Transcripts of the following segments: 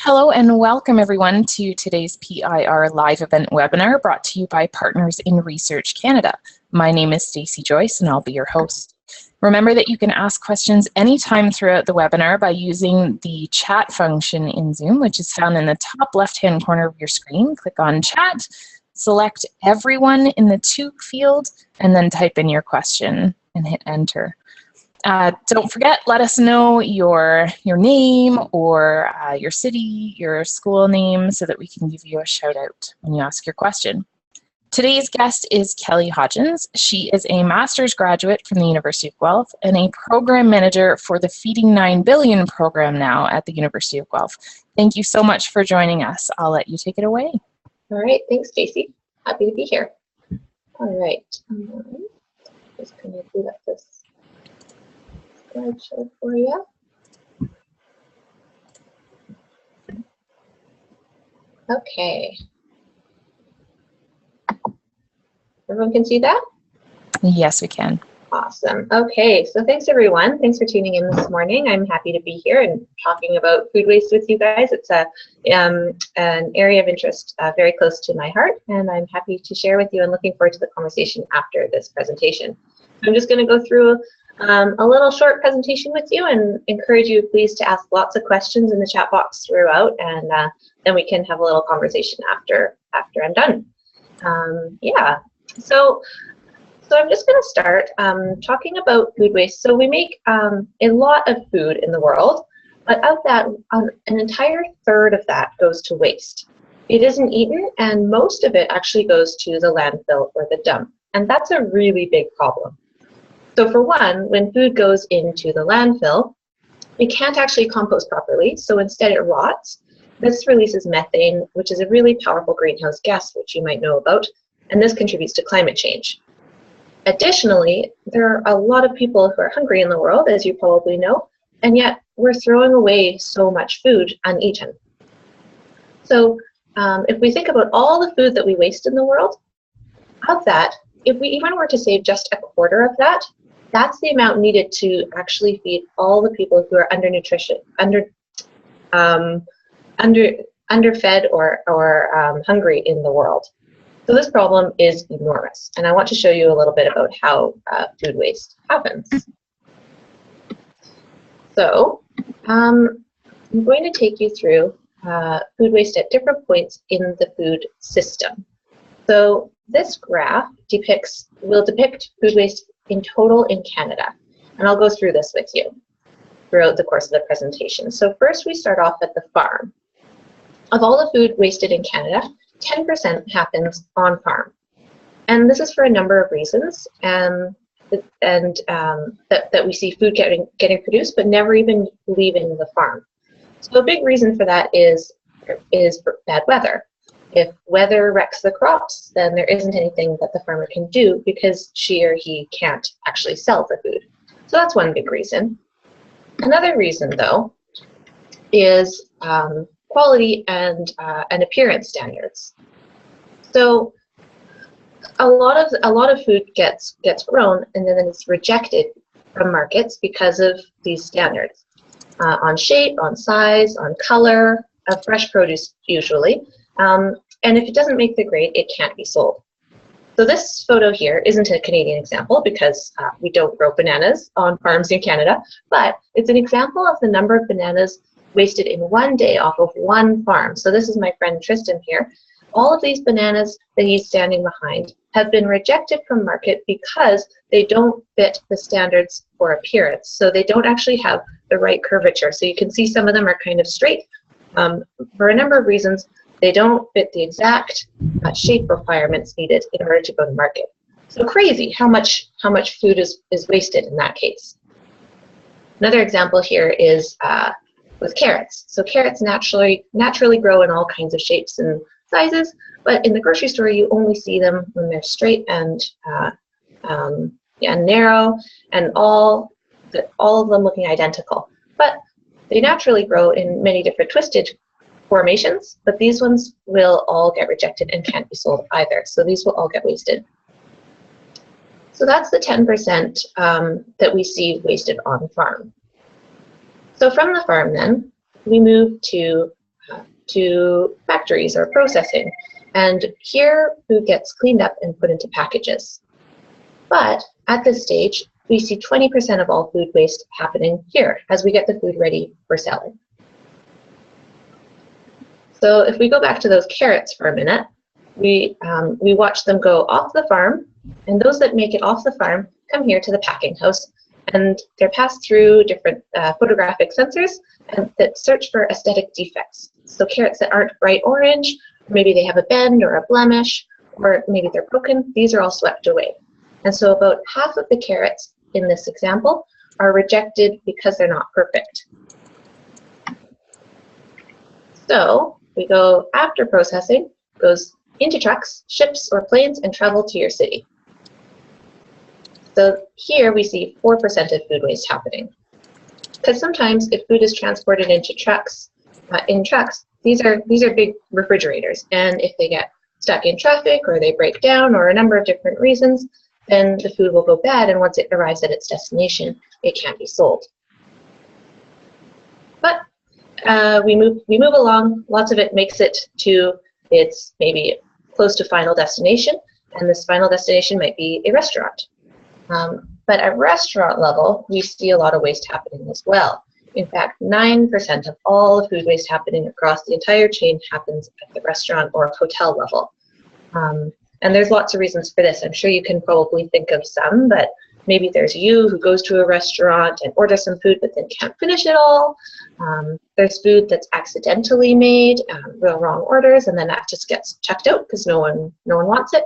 Hello and welcome everyone to today's PIR live event webinar brought to you by Partners in Research Canada. My name is Stacey Joyce and I'll be your host. Remember that you can ask questions anytime throughout the webinar by using the chat function in Zoom, which is found in the top left-hand corner of your screen. Click on chat, select everyone in the to field, and then type in your question and hit enter. Don't forget, let us know your name or your city, your school name, so that we can give you a shout out when you ask your question. Today's guest is Kelly Hodgins. She is a master's graduate from the University of Guelph and a program manager for the Feeding 9 Billion program now at the University of Guelph. Thank you so much for joining us. I'll let you take it away. All right, thanks, Stacey. Happy to be here. All right, just going to do this slideshow for you. Okay. Everyone can see that? Yes, we can. Awesome. Okay, so thanks everyone. Thanks for tuning in this morning. I'm happy to be here and talking about food waste with you guys. It's an area of interest very close to my heart, and I'm happy to share with you and looking forward to the conversation after this presentation. I'm just going to go through a little short presentation with you and encourage you please to ask lots of questions in the chat box throughout, and then we can have a little conversation after I'm done. Yeah, so I'm just going to start talking about food waste. So we make a lot of food in the world, but of that, an entire third of that goes to waste. It isn't eaten, and most of it actually goes to the landfill or the dump, and that's a really big problem. So for one, when food goes into the landfill, it can't actually compost properly, so instead it rots. This releases methane, which is a really powerful greenhouse gas, which you might know about, and this contributes to climate change. Additionally, there are a lot of people who are hungry in the world, as you probably know, and yet we're throwing away so much food uneaten. So if we think about all the food that we waste in the world, of that, if we even were to save just a quarter of that, that's the amount needed to actually feed all the people who are underfed or hungry in the world. So this problem is enormous, and I want to show you a little bit about how food waste happens. So I'm going to take you through food waste at different points in the food system. So this graph will depict food waste in total in Canada, and I'll go through this with you throughout the course of the presentation. So first we start off at the farm. Of all the food wasted in Canada, 10% happens on farm, and this is for a number of reasons, that we see food getting produced but never even leaving the farm. So a big reason for that is bad weather. If weather wrecks the crops, then there isn't anything that the farmer can do because she or he can't actually sell the food. So that's one big reason. Another reason, though, is quality and appearance standards. So a lot of food gets grown and then it's rejected from markets because of these standards on shape, on size, on color of fresh produce usually. And if it doesn't make the grade, it can't be sold. So this photo here isn't a Canadian example because we don't grow bananas on farms in Canada, but it's an example of the number of bananas wasted in one day off of one farm. So this is my friend Tristan here. All of these bananas that he's standing behind have been rejected from market because they don't fit the standards for appearance. So they don't actually have the right curvature. So you can see some of them are kind of straight. For a number of reasons, they don't fit the exact shape requirements needed in order to go to market. So crazy how much food is wasted in that case. Another example here is with carrots. So carrots naturally grow in all kinds of shapes and sizes, but in the grocery store you only see them when they're straight and narrow, and all of them looking identical. But they naturally grow in many different twisted formations, but these ones will all get rejected and can't be sold either. So these will all get wasted. So that's the 10% that we see wasted on farm. So from the farm then, we move to to factories or processing. And here food gets cleaned up and put into packages. But at this stage, we see 20% of all food waste happening here as we get the food ready for selling. So if we go back to those carrots for a minute, we watch them go off the farm, and those that make it off the farm come here to the packing house, and they're passed through different photographic sensors that search for aesthetic defects. So carrots that aren't bright orange, maybe they have a bend or a blemish, or maybe they're broken, these are all swept away. And so about half of the carrots in this example are rejected because they're not perfect. So we go after processing, goes into trucks, ships, or planes, and travel to your city. So here we see 4% of food waste happening. Because sometimes if food is transported into trucks, these are big refrigerators, and if they get stuck in traffic or they break down or a number of different reasons, then the food will go bad, and once it arrives at its destination, it can't be sold. But we move along. Lots of it makes it to its maybe close to final destination, and this final destination might be a restaurant. But at restaurant level, we see a lot of waste happening as well. In fact, 9% of all the food waste happening across the entire chain happens at the restaurant or hotel level. And there's lots of reasons for this. I'm sure you can probably think of some, but maybe there's you who goes to a restaurant and orders some food but then can't finish it all. There's food that's accidentally made, the wrong orders, and then that just gets chucked out because no one wants it.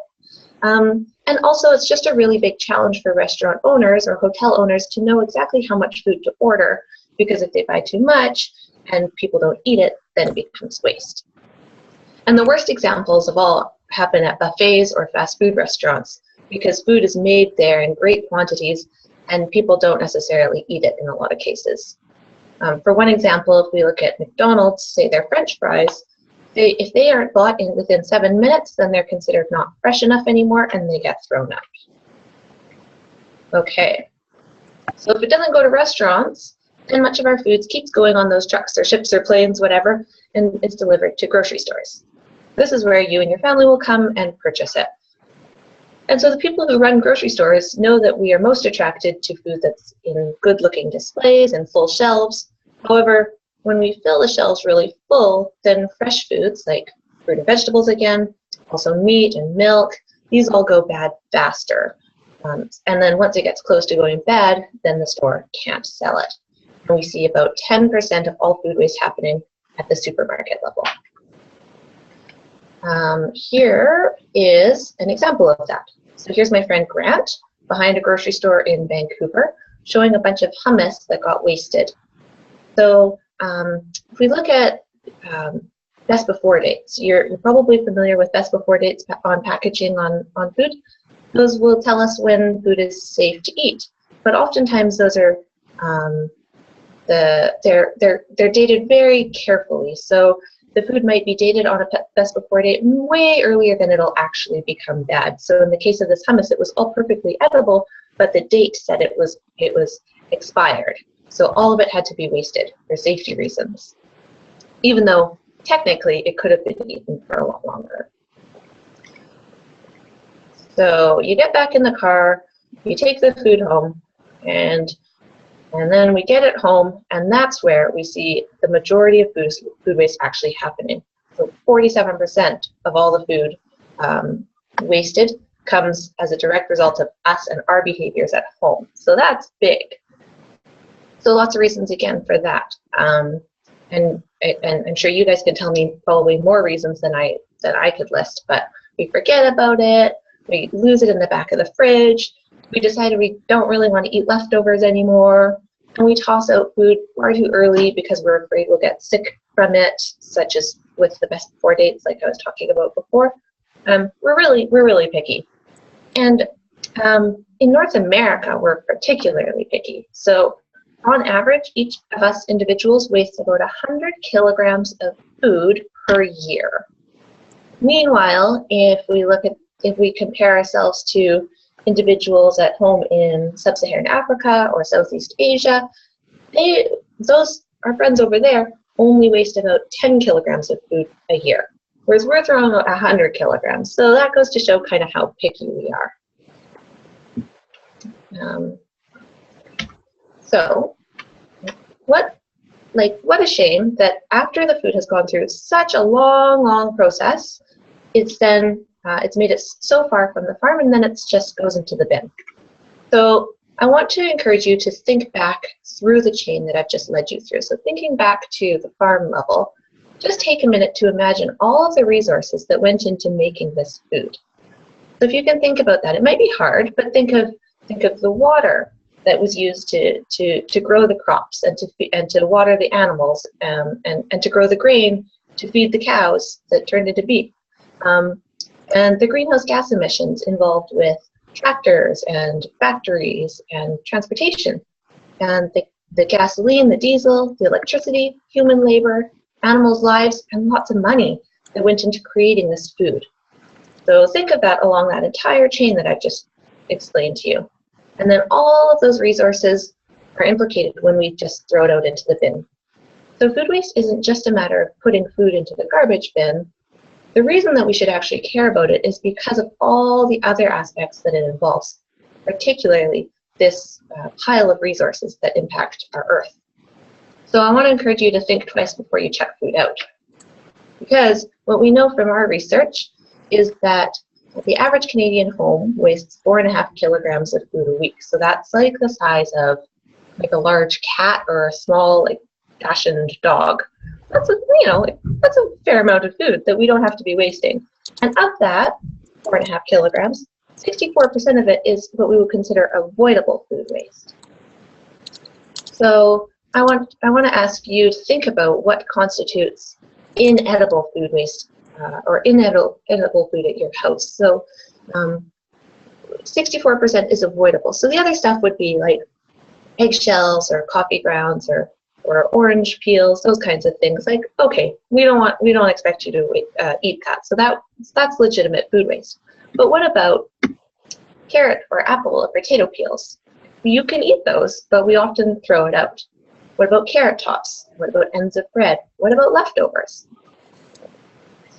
And also, it's just a really big challenge for restaurant owners or hotel owners to know exactly how much food to order, because if they buy too much and people don't eat it, then it becomes waste. And the worst examples of all happen at buffets or fast food restaurants, because food is made there in great quantities and people don't necessarily eat it in a lot of cases. For one example, if we look at McDonald's, say their French fries, if they aren't bought within 7 minutes, then they're considered not fresh enough anymore and they get thrown out. Okay, so if it doesn't go to restaurants, then much of our foods keeps going on those trucks or ships or planes, whatever, and it's delivered to grocery stores. This is where you and your family will come and purchase it. And so the people who run grocery stores know that we are most attracted to food that's in good-looking displays and full shelves. However, when we fill the shelves really full, then fresh foods like fruit and vegetables again, also meat and milk, these all go bad faster. And then once it gets close to going bad, then the store can't sell it. And we see about 10% of all food waste happening at the supermarket level. Here is an example of that. So here's my friend Grant behind a grocery store in Vancouver showing a bunch of hummus that got wasted. So if we look at best before dates, you're probably familiar with best before dates on packaging on food. Those will tell us when food is safe to eat, but oftentimes those are they're dated very carefully. So the food might be dated on a best before date way earlier than it'll actually become bad. So in the case of this hummus, it was all perfectly edible, but the date said it was expired. So all of it had to be wasted for safety reasons, even though technically it could have been eaten for a lot longer. So you get back in the car, you take the food home, and then we get it home, and that's where we see the majority of food waste actually happening. So 47% of all the food wasted comes as a direct result of us and our behaviors at home. So that's big. So lots of reasons again for that. And I'm sure you guys can tell me probably more reasons than I could list, but we forget about it, we lose it in the back of the fridge, we decided we don't really want to eat leftovers anymore, and we toss out food far too early because we're afraid we'll get sick from it, such as with the best before dates like I was talking about before. We're really picky. And in North America, we're particularly picky. So on average, each of us individuals wastes about 100 kilograms of food per year. Meanwhile, if we compare ourselves to individuals at home in sub-Saharan Africa or Southeast Asia, our friends over there, only waste about 10 kilograms of food a year, whereas we're throwing out 100 kilograms. So that goes to show kind of how picky we are. So what a shame that after the food has gone through such a long process, it's made it so far from the farm, and then it just goes into the bin. So I want to encourage you to think back through the chain that I've just led you through. So thinking back to the farm level, just take a minute to imagine all of the resources that went into making this food. So if you can think about that, it might be hard, but think of the water that was used to grow the crops and to water the animals and to grow the grain to feed the cows that turned into beef. And the greenhouse gas emissions involved with tractors and factories and transportation, and the gasoline, the diesel, the electricity, human labor, animals' lives, and lots of money that went into creating this food. So think of that along that entire chain that I've just explained to you. And then all of those resources are implicated when we just throw it out into the bin. So food waste isn't just a matter of putting food into the garbage bin. The reason that we should actually care about it is because of all the other aspects that it involves, particularly this pile of resources that impact our Earth. So I want to encourage you to think twice before you chuck food out. Because what we know from our research is that the average Canadian home wastes 4.5 kilograms of food a week. So that's like the size of like a large cat or a small like Dachshund dog. That's that's a fair amount of food that we don't have to be wasting. And of that 4.5 kilograms, 64% of it is what we would consider avoidable food waste. So I want to ask you to think about what constitutes inedible food waste or inedible food at your house. So 64% is avoidable. So the other stuff would be like eggshells or coffee grounds or orange peels, those kinds of things. Like, okay, we don't expect you to eat that. So that's legitimate food waste. But what about carrot or apple or potato peels? You can eat those, but we often throw it out. What about carrot tops? What about ends of bread? What about leftovers?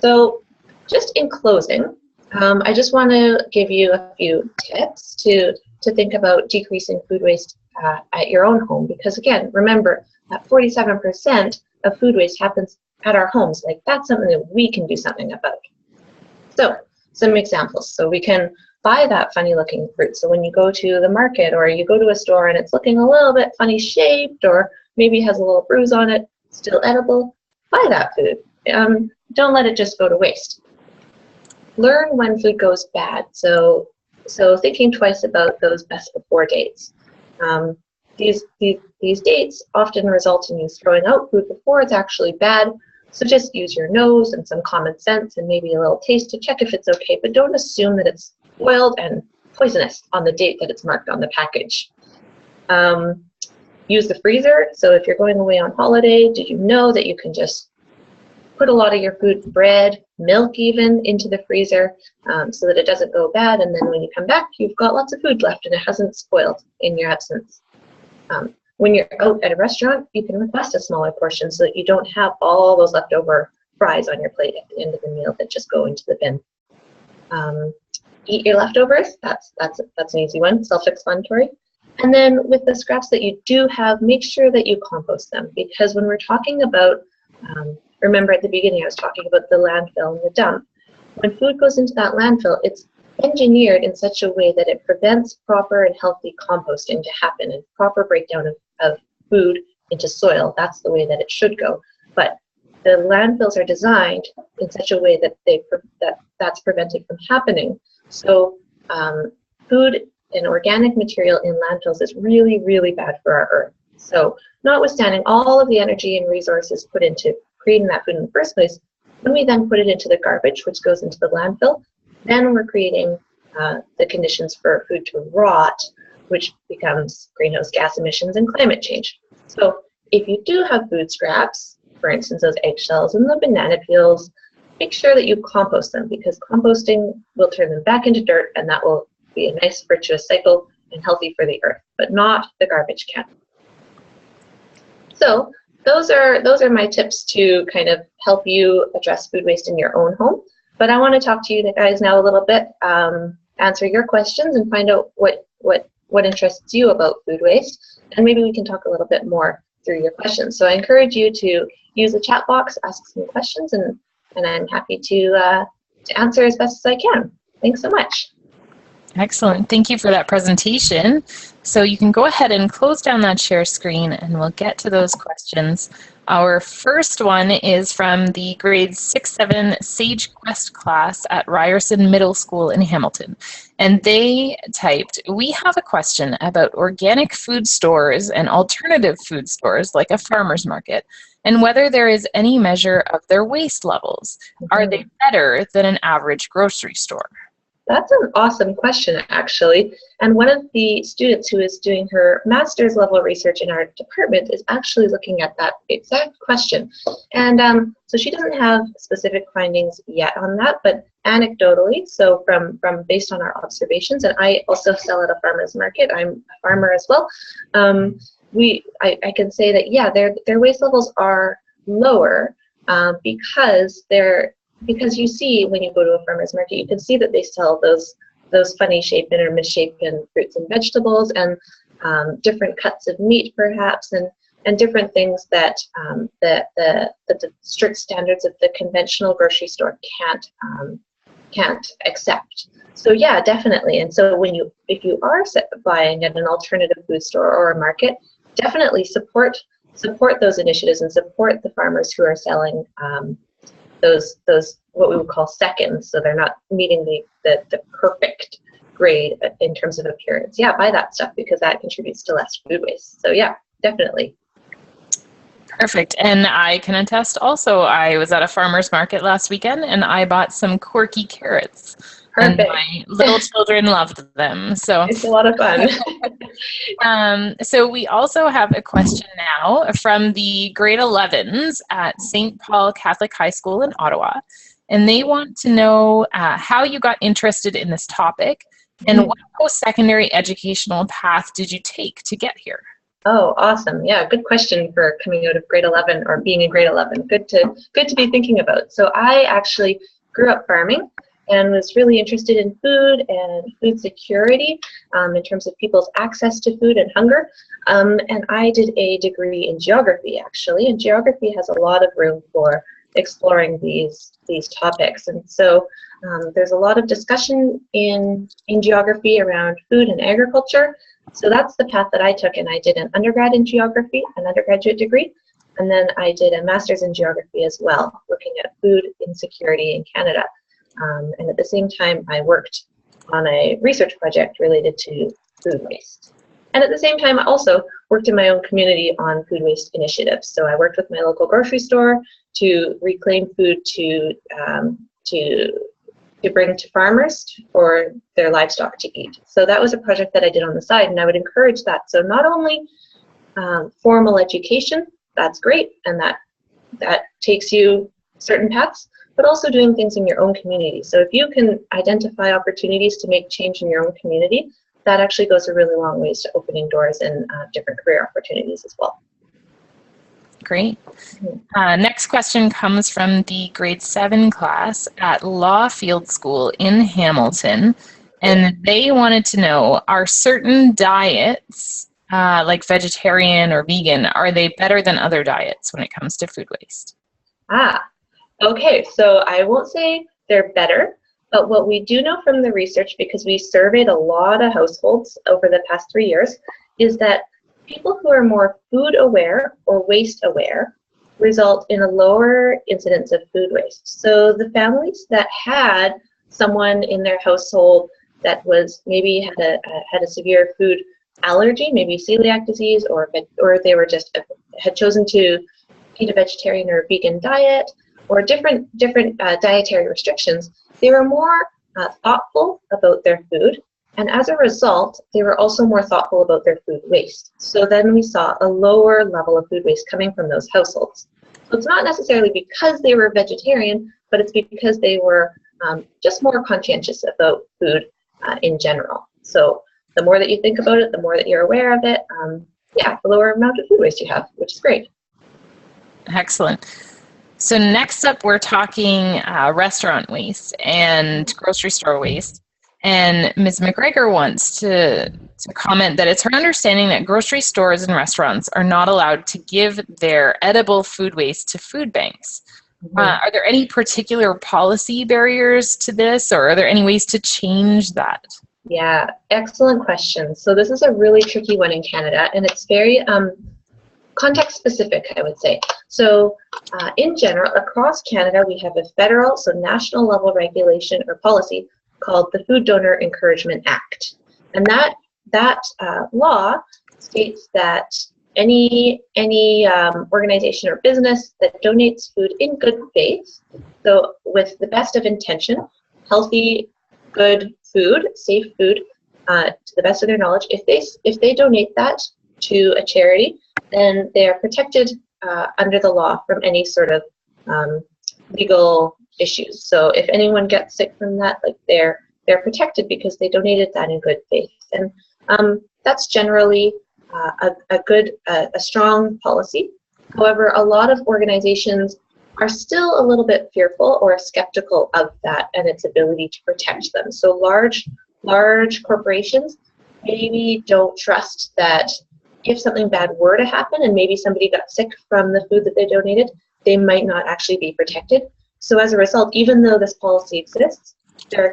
So just in closing, I just want to give you a few tips to think about decreasing food waste at your own home, because again, remember that 47% of food waste happens at our homes. Like, that's something that we can do something about. So some examples. So we can buy that funny looking fruit. So when you go to the market or you go to a store and it's looking a little bit funny shaped or maybe has a little bruise on it, still edible, buy that food. Don't let it just go to waste. Learn when food goes bad. So thinking twice about those best before dates. These dates often result in you throwing out food before it's actually bad. So just use your nose and some common sense and maybe a little taste to check if it's okay, but don't assume that it's spoiled and poisonous on the date that it's marked on the package. Use the freezer. So if you're going away on holiday, did you know that you can just put a lot of your food, bread, milk even, into the freezer so that it doesn't go bad, and then when you come back, you've got lots of food left and it hasn't spoiled in your absence. When you're out at a restaurant, you can request a smaller portion so that you don't have all those leftover fries on your plate at the end of the meal that just go into the bin. Eat your leftovers. That's an easy one, self-explanatory. And then with the scraps that you do have, make sure that you compost them, because when we're talking about, remember at the beginning I was talking about the landfill and the dump. When food goes into that landfill, it's engineered in such a way that it prevents proper and healthy composting to happen and proper breakdown of food into soil. That's the way that it should go. But the landfills are designed in such a way that that's prevented from happening. So food and organic material in landfills is really, really bad for our Earth. So notwithstanding all of the energy and resources put into creating that food in the first place, when we then put it into the garbage, which goes into the landfill, then we're creating the conditions for food to rot, which becomes greenhouse gas emissions and climate change. So if you do have food scraps, for instance, those eggshells and the banana peels, make sure that you compost them, because composting will turn them back into dirt, and that will be a nice virtuous cycle and healthy for the Earth, but not the garbage can. So those are my tips to kind of help you address food waste in your own home. But I want to talk to you guys now a little bit, answer your questions and find out what interests you about food waste, and maybe we can talk a little bit more through your questions. So I encourage you to use the chat box, ask some questions, and I'm happy to answer as best as I can. Thanks so much. Excellent. Thank you for that presentation. So you can go ahead and close down that share screen and we'll get to those questions. Our first one is from the grade 6-7 Sage Quest class at Ryerson Middle School in Hamilton. And they typed, "We have a question about organic food stores and alternative food stores like a farmer's market, and whether there is any measure of their waste levels. Are they better than an average grocery store?" That's an awesome question, actually. And one of the students who is doing her master's level research in our department is actually looking at that exact question. And so she doesn't have specific findings yet on that, but anecdotally, so from based on our observations, and I also sell at a farmer's market, I'm a farmer as well, I can say that, yeah, their waste levels are lower because you see when you go to a farmer's market, you can see that they sell those funny shapen or misshapen fruits and vegetables, and different cuts of meat perhaps, and different things that the strict standards of the conventional grocery store can't accept. So yeah, definitely. And so if you are buying at an alternative food store or a market, definitely support those initiatives and support the farmers who are selling those what we would call seconds, so they're not meeting the perfect grade in terms of appearance. Yeah, buy that stuff because that contributes to less food waste. So yeah, definitely. Perfect. And I can attest also, I was at a farmer's market last weekend and I bought some quirky carrots. Perfect. And my little children loved them. So it's a lot of fun. So we also have a question now from the grade 11s at St. Paul Catholic High School in Ottawa. And they want to know how you got interested in this topic and what post-secondary educational path did you take to get here? Oh, awesome. Yeah, good question for coming out of grade 11 or being in grade 11. Good to be thinking about. So I actually grew up farming and was really interested in food and food security in terms of people's access to food and hunger. And I did a degree in geography, actually, and geography has a lot of room for exploring these topics. And so there's a lot of discussion in geography around food and agriculture. So that's the path that I took, and I did an undergrad in geography, an undergraduate degree, and then I did a master's in geography as well, looking at food insecurity in Canada. And at the same time, I worked on a research project related to food waste. And at the same time, I also worked in my own community on food waste initiatives. So I worked with my local grocery store to reclaim food to bring to farmers for their livestock to eat. So that was a project that I did on the side, and I would encourage that. So not only formal education, that's great, and that takes you certain paths, but also doing things in your own community. So if you can identify opportunities to make change in your own community, that actually goes a really long ways to opening doors and different career opportunities as well. Great. Next question comes from the grade 7 class at Law Field School in Hamilton. And they wanted to know, are certain diets, like vegetarian or vegan, are they better than other diets when it comes to food waste? Okay, so I won't say they're better, but what we do know from the research, because we surveyed a lot of households over the past 3 years, is that people who are more food aware or waste aware result in a lower incidence of food waste. So the families that had someone in their household that was maybe had a severe food allergy, maybe celiac disease, or they were just had chosen to eat a vegetarian or vegan diet, or different dietary restrictions, they were more thoughtful about their food, and as a result, they were also more thoughtful about their food waste. So then we saw a lower level of food waste coming from those households. So it's not necessarily because they were vegetarian, but it's because they were just more conscientious about food in general. So the more that you think about it, the more that you're aware of it, the lower amount of food waste you have, which is great. Excellent. So next up, we're talking restaurant waste and grocery store waste. And Ms. McGregor wants to comment that it's her understanding that grocery stores and restaurants are not allowed to give their edible food waste to food banks. Are there any particular policy barriers to this, or are there any ways to change that? Yeah, excellent question. So this is a really tricky one in Canada, and it's very context specific, I would say. So in general, across Canada, we have a federal, so national level regulation or policy called the Food Donor Encouragement Act. And that law states that any organization or business that donates food in good faith, so with the best of intention, healthy, good food, safe food, to the best of their knowledge, if they donate that to a charity, then they are protected under the law from any sort of legal issues. So if anyone gets sick from that, like they're protected because they donated that in good faith. And that's generally a strong policy. However, a lot of organizations are still a little bit fearful or skeptical of that and its ability to protect them. So large corporations maybe don't trust that if something bad were to happen and maybe somebody got sick from the food that they donated, they might not actually be protected. So as a result, even though this policy exists, there are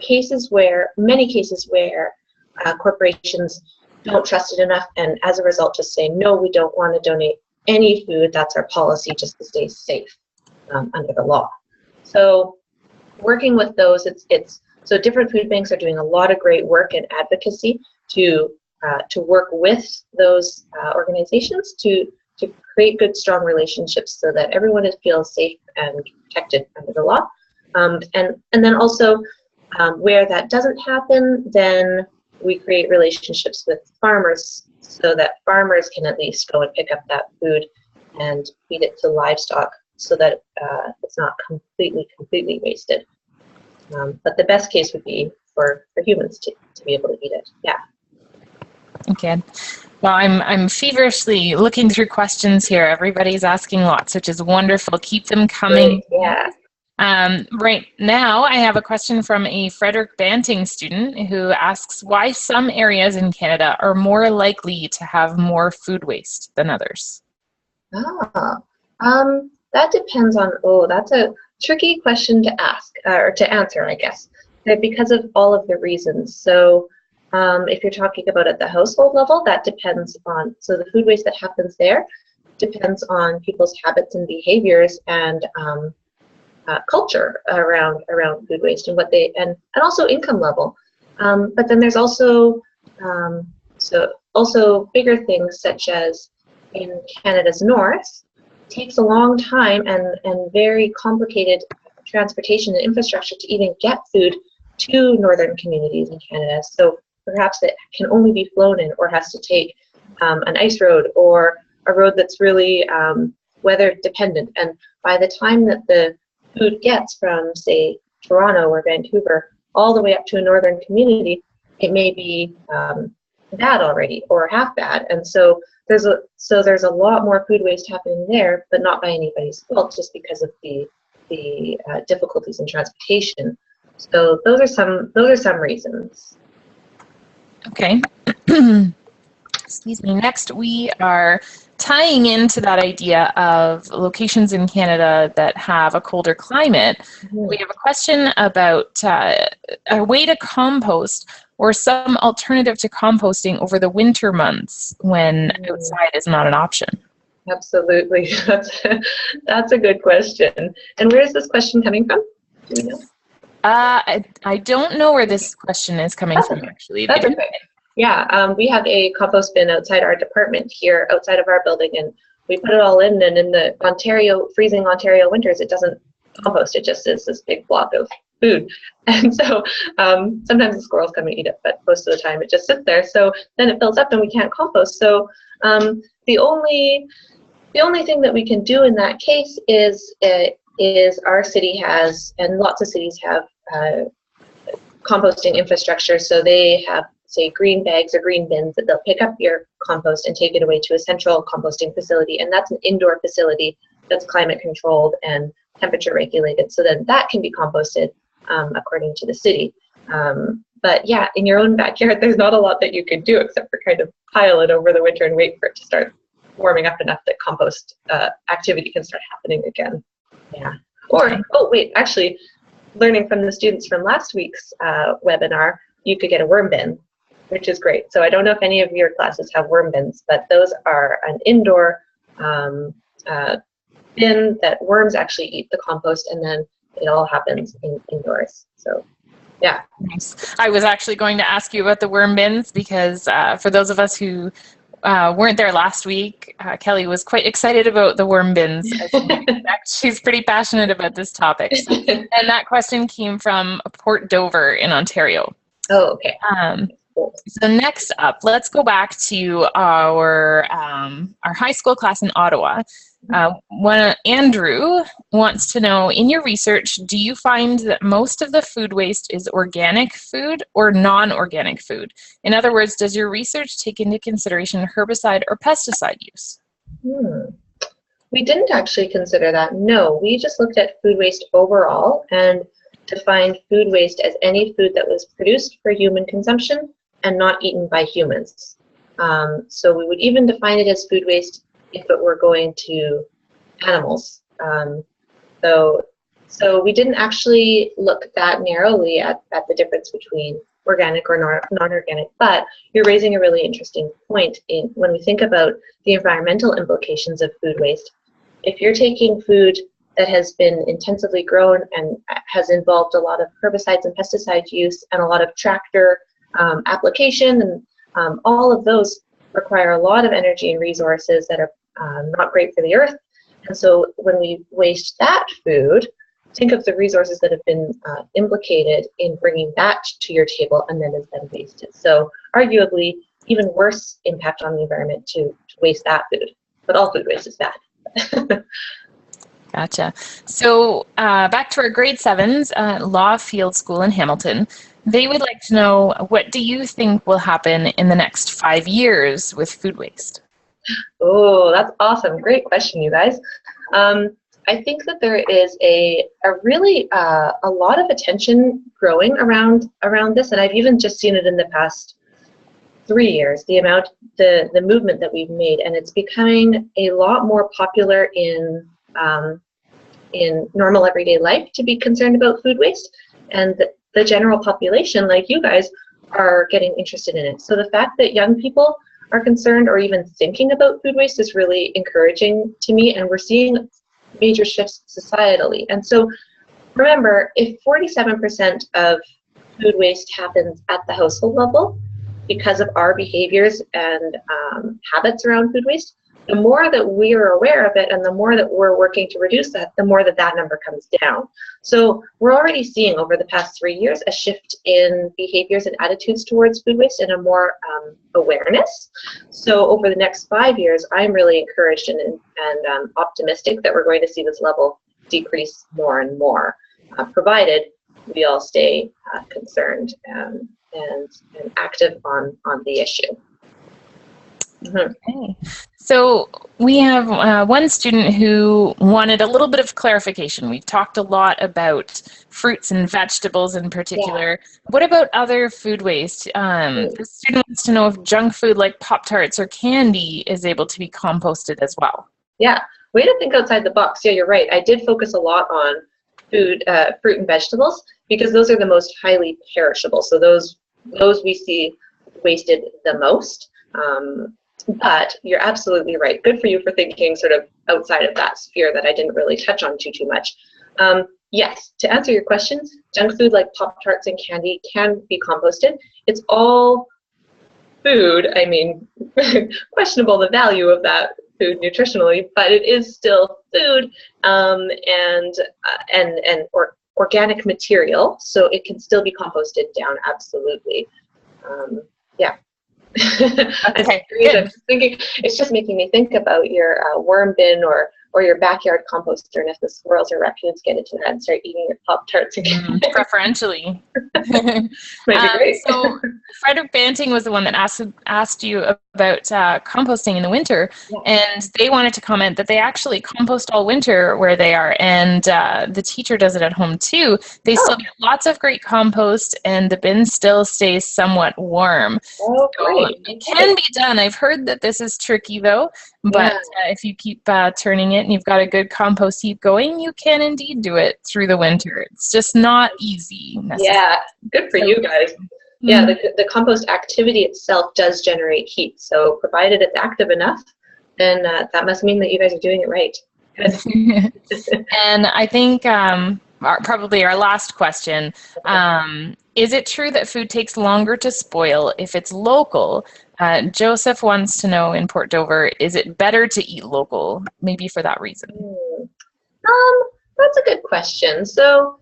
many cases where corporations don't trust it enough, and as a result just say, no, we don't want to donate any food, that's our policy, just to stay safe under the law. So working with those, so different food banks are doing a lot of great work and advocacy to work with those organizations to create good, strong relationships so that everyone feels safe and protected under the law. And then also where that doesn't happen, then we create relationships with farmers so that farmers can at least go and pick up that food and feed it to livestock so that it's not completely wasted. But the best case would be for humans to be able to eat it. Yeah. Okay. Well, I'm feverishly looking through questions here. Everybody's asking lots, which is wonderful. Keep them coming. Great. Yeah. Right now, I have a question from a Frederick Banting student who asks why some areas in Canada are more likely to have more food waste than others. That depends on, that's a tricky question to ask, or to answer, I guess, because of all of the reasons. So if you're talking about at the household level, that depends on, so the food waste that happens there depends on people's habits and behaviors and culture around food waste and what they, and also income level. But then there's also, also bigger things such as in Canada's north, it takes a long time and very complicated transportation and infrastructure to even get food to northern communities in Canada. So perhaps it can only be flown in or has to take an ice road or a road that's really weather dependent. And by the time that the food gets from, say, Toronto or Vancouver all the way up to a northern community, it may be bad already or half bad. And so there's a lot more food waste happening there, but not by anybody's fault, just because of the difficulties in transportation. So those are some reasons. Okay. Excuse me. Next, we are tying into that idea of locations in Canada that have a colder climate. Mm-hmm. We have a question about a way to compost or some alternative to composting over the winter months when outside is not an option. Absolutely. That's a good question. And where is this question coming from? Do we know? I don't know where this question is coming from, actually. That's okay. Yeah, we have a compost bin outside our department here, outside of our building, and we put it all in, and in the freezing Ontario winters, it doesn't compost, it just is this big block of food. And so sometimes the squirrels come and eat it, but most of the time it just sits there. So then it fills up and we can't compost. So the only thing that we can do in that case is our city has, and lots of cities have composting infrastructure, so they have, say, green bags or green bins that they'll pick up your compost and take it away to a central composting facility, and that's an indoor facility that's climate controlled and temperature regulated. So then that can be composted according to the city. But yeah, in your own backyard, there's not a lot that you can do except for kind of pile it over the winter and wait for it to start warming up enough that compost activity can start happening again. Yeah. Or, oh wait, actually, learning from the students from last week's webinar, you could get a worm bin, which is great. So I don't know if any of your classes have worm bins, but those are an indoor bin that worms actually eat the compost, and then it all happens indoors. So yeah. Nice. I was actually going to ask you about the worm bins because for those of us who weren't there last week, Kelly was quite excited about the worm bins. She's pretty passionate about this topic. So, and that question came from Port Dover in Ontario. Oh, okay. So next up, let's go back to our high school class in Ottawa. Andrew wants to know, in your research, do you find that most of the food waste is organic food or non-organic food? In other words, does your research take into consideration herbicide or pesticide use? We didn't actually consider that. No, we just looked at food waste overall and defined food waste as any food that was produced for human consumption and not eaten by humans. So we would even define it as food waste if it were going to animals. So we didn't actually look that narrowly at the difference between organic or non-organic, but you're raising a really interesting point when we think about the environmental implications of food waste. If you're taking food that has been intensively grown and has involved a lot of herbicides and pesticide use and a lot of tractor application, and all of those require a lot of energy and resources that are not great for the earth. And so when we waste that food, think of the resources that have been implicated in bringing that to your table and then is then wasted. So arguably even worse impact on the environment to waste that food. But all food waste is bad. Gotcha. So back to our grade 7s, Law Field School in Hamilton. They would like to know, what do you think will happen in the next 5 years with food waste? Oh, that's awesome. Great question, you guys. I think that there is a really a lot of attention growing around this, and I've even just seen it in the past 3 years, the movement that we've made, and it's becoming a lot more popular in normal everyday life to be concerned about food waste, and the general population, like you guys, are getting interested in it. So the fact that young people are concerned or even thinking about food waste is really encouraging to me, and we're seeing major shifts societally. And so remember, if 47% of food waste happens at the household level because of our behaviors and habits around food waste, the more that we are aware of it and the more that we're working to reduce that, the more that number comes down. So we're already seeing over the past 3 years a shift in behaviors and attitudes towards food waste and a more awareness. So over the next 5 years, I'm really encouraged and optimistic that we're going to see this level decrease more and more, provided we all stay concerned and active on the issue. Okay. So we have one student who wanted a little bit of clarification. We've talked a lot about fruits and vegetables in particular. Yeah. What about other food waste? The student wants to know if junk food like Pop-Tarts or candy is able to be composted as well. Yeah, way to think outside the box. Yeah, you're right. I did focus a lot on fruit and vegetables because those are the most highly perishable. So those we see wasted the most. But you're absolutely right. Good for you for thinking sort of outside of that sphere that I didn't really touch on too much. Yes, to answer your questions, junk food like Pop-Tarts and candy can be composted. It's all food. I mean, questionable the value of that food nutritionally, but it is still food and organic material, so it can still be composted down. Absolutely. Yeah. Okay. I'm just thinking, it's just making me think about your worm bin or your backyard composter, and if the squirrels or raccoons get into that and start eating your Pop-Tarts again. Preferentially. Might be great. So Frederick Banting was the one that asked you about composting in the winter, and they wanted to comment that they actually compost all winter where they are, and the teacher does it at home too. They still get lots of great compost, and the bin still stays somewhat warm. Oh, So great. it can be done. I've heard that this is tricky though, but if you keep turning it and you've got a good compost heap going, you can indeed do it through the winter. It's just not easy necessarily. Yeah, good for you guys. Yeah, the compost activity itself does generate heat. So provided it's active enough, then that must mean that you guys are doing it right. And I think probably our last question, is it true that food takes longer to spoil if it's local? Joseph wants to know in Port Dover, is it better to eat local? Maybe for that reason. That's a good question. So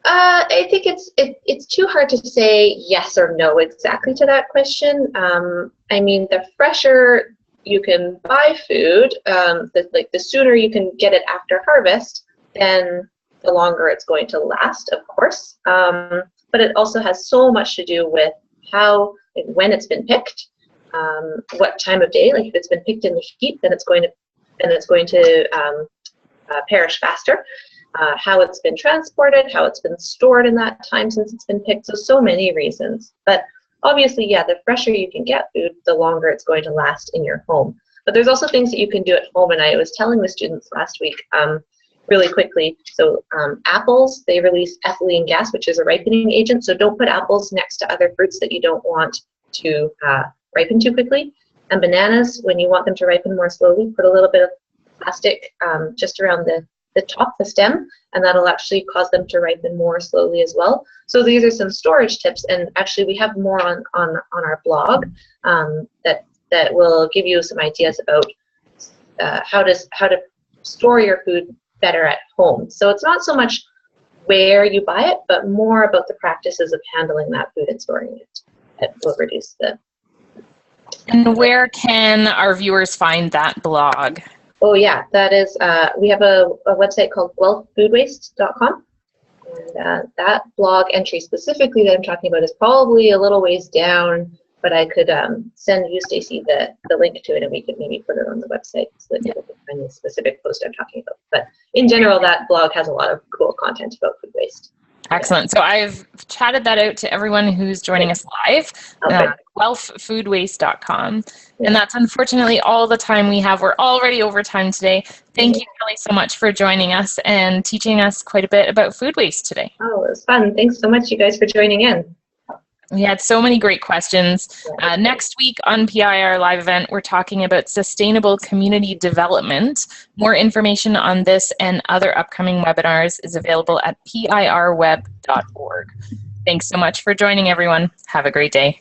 I think it's too hard to say yes or no exactly to that question. I mean, the fresher you can buy food, the sooner you can get it after harvest, then the longer it's going to last, of course. But it also has so much to do with how and when it's been picked, what time of day. Like if it's been picked in the heat, then it's going to perish faster. How it's been transported, how it's been stored in that time since it's been picked. So many reasons. But obviously, yeah, the fresher you can get food, the longer it's going to last in your home. But there's also things that you can do at home. And I was telling the students last week really quickly. So apples, they release ethylene gas, which is a ripening agent. So don't put apples next to other fruits that you don't want to ripen too quickly. And bananas, when you want them to ripen more slowly, put a little bit of plastic just around the top, the stem, and that'll actually cause them to ripen more slowly as well. So these are some storage tips, and actually we have more on our blog that will give you some ideas about how to store your food better at home. So it's not so much where you buy it, but more about the practices of handling that food and storing it that will reduce the. And where can our viewers find that blog? Oh yeah, that is, we have a website called guelphfoodwaste.com, and that blog entry specifically that I'm talking about is probably a little ways down, but I could send you, Stacey, the link to it, and we could maybe put it on the website so that people can find the specific post I'm talking about. But in general, that blog has a lot of cool content about food waste. Excellent. So I've chatted that out to everyone who's joining us live, guelphfoodwaste.com. And that's unfortunately all the time we have. We're already over time today. Thank you, Kelly, so much for joining us and teaching us quite a bit about food waste today. Oh, it was fun. Thanks so much, you guys, for joining in. We had so many great questions. Next week on PIR Live Event, we're talking about sustainable community development. More information on this and other upcoming webinars is available at pirweb.org. Thanks so much for joining, everyone. Have a great day.